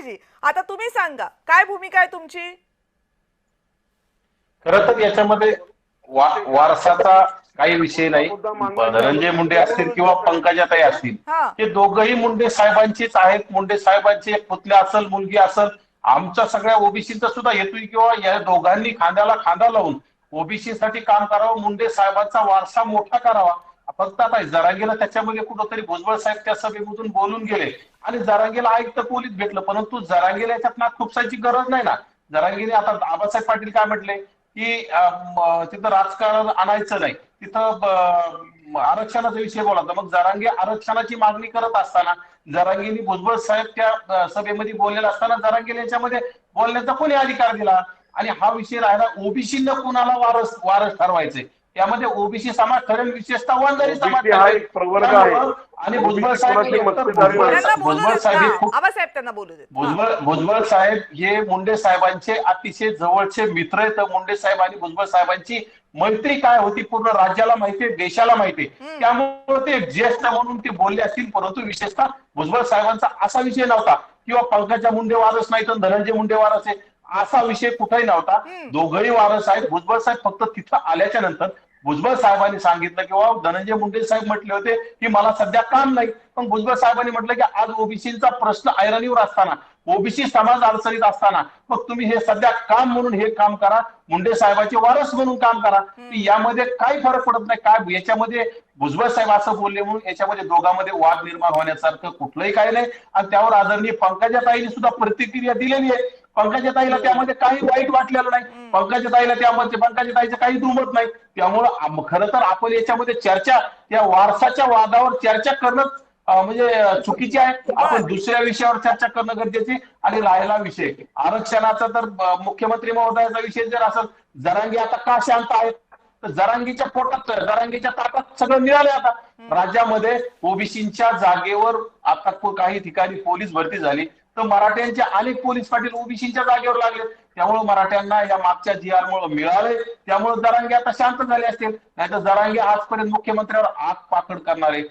पाहिजे. आता तुम्ही सांगा काय भूमिका आहे तुमची? खरं तर याच्यामध्ये वारसाचा काही विषय नाही. धनंजय मुंडे असतील किंवा पंकजाताई असतील, हा हे दोघही मुंडे साहेबांचीच आहेत. मुंडे साहेबांची एक पुतणी असेल, मुलगी असेल. आमच्या सगळ्या ओबीसीचा सुद्धा हेतू किंवा या दोघांनी खांद्याला खांदा लावून ओबीसी साठी काम करावं, मुंडे साहेबांचा वारसा मोठा करावा. फक्त आता जरांगेला त्याच्यामध्ये कुठंतरी भुजबळ साहेब त्या सभेमधून बोलून गेले आणि जरांगेला आयुक्त पोलीस भेटलं, परंतु जरांगेला याच्यात नाक खुपसायची गरज नाही ना. जरांगेने आता आबासाहेब पाटील काय म्हटले की तिथं राजकारण आणायचं नाही, तिथं आरक्षणाचा विषय बोलायचा. मग जरांगे आरक्षणाची मागणी करत असताना जरांगेंनी भुजबळ साहेब त्या सभेमध्ये बोललेला असताना जरांगेला याच्यामध्ये बोलण्याचा कोणी अधिकार दिला? आणि हा विषय राहिला ओबीसीला कुणाला वारस ठरवायचे, त्यामध्ये ओबीसी समाज ठरेल, विशेषतः वंजारी समाज ओबीसी हा एक प्रवर्ग आहे आणि भुजबळ साहेब त्यांना बोलू भुजबळ देत साहेब हे ना, खूप आबासाहेब त्यांना बोलू देत. भुजबळ साहेब हे मुंडे साहेबांचे अतिशय जवळचे मित्र आहेत. मुंडे साहेब आणि भुजबळ साहेबांची मैत्री काय होती पूर्ण राज्याला माहितीये, देशाला माहितीये. त्यामुळे ते ज्येष्ठ म्हणून ते बोलले असतील, परंतु विशेषतः भुजबळ साहेबांचा असा विषय नव्हता किंवा पंकजा मुंडे वारस नाही तर धनंजय मुंडे वारस आहे, असा विषय कुठेही नव्हता. दोघंही वारस आहेत. भुजबळ साहेब फक्त तिथं आल्याच्या नंतर भुजबळ साहेबांनी सांगितलं किंवा धनंजय मुंडे साहेब म्हटले होते की मला सध्या काम नाही, पण भुजबळ साहेबांनी म्हटलं की आज ओबीसीचा प्रश्न ऐरणीवर असताना, ओबीसी समाज अडचणीत असताना मग तुम्ही हे सध्या काम म्हणून हे काम करा, मुंडे साहेबांचे वारस म्हणून काम करा. यामध्ये काही फरक पडत नाही. काय याच्यामध्ये भुजबळ साहेब असं बोलले म्हणून याच्यामध्ये दोघांमध्ये वाद निर्माण होण्यासारखं कुठलंही काही नाही. आणि त्यावर आदरणीय पंकजाताईंनी सुद्धा प्रतिक्रिया दिलेली आहे. पंकजाताईला त्यामध्ये काही वाईट वाटलेलं नाही. पंकजाताईला त्यामध्ये पंकजाताईचं काही दुमत नाही. त्यामुळं खरं तर आपण याच्यामध्ये चर्चा, त्या वारसाच्या वादावर चर्चा करणं म्हणजे चुकीचे आहे. आपण दुसऱ्या विषयावर चर्चा करणं गरजेचे. आणि राहिला विषय आरक्षणाचा, तर मुख्यमंत्री महोदयाचा विषय जर असेल, जरांगे आता का शांत आहेत, तर जरांगीच्या पोटात, जरांगीच्या ताटात सगळं मिळालं. आता राज्यामध्ये ओबीसीच्या जागेवर आता काही ठिकाणी पोलीस भरती झाली, तर मराठ्यांचे अनेक पोलीस पाटील ओबीसीच्या जागेवर लागले. त्यामुळे मराठ्यांना या मागच्या जी आर मुळे मिळाले, त्यामुळे जरांगे आता शांत झाले असतील. नाही तर जरांगे आजपर्यंत मुख्यमंत्र्यावर आग पाकड करणारे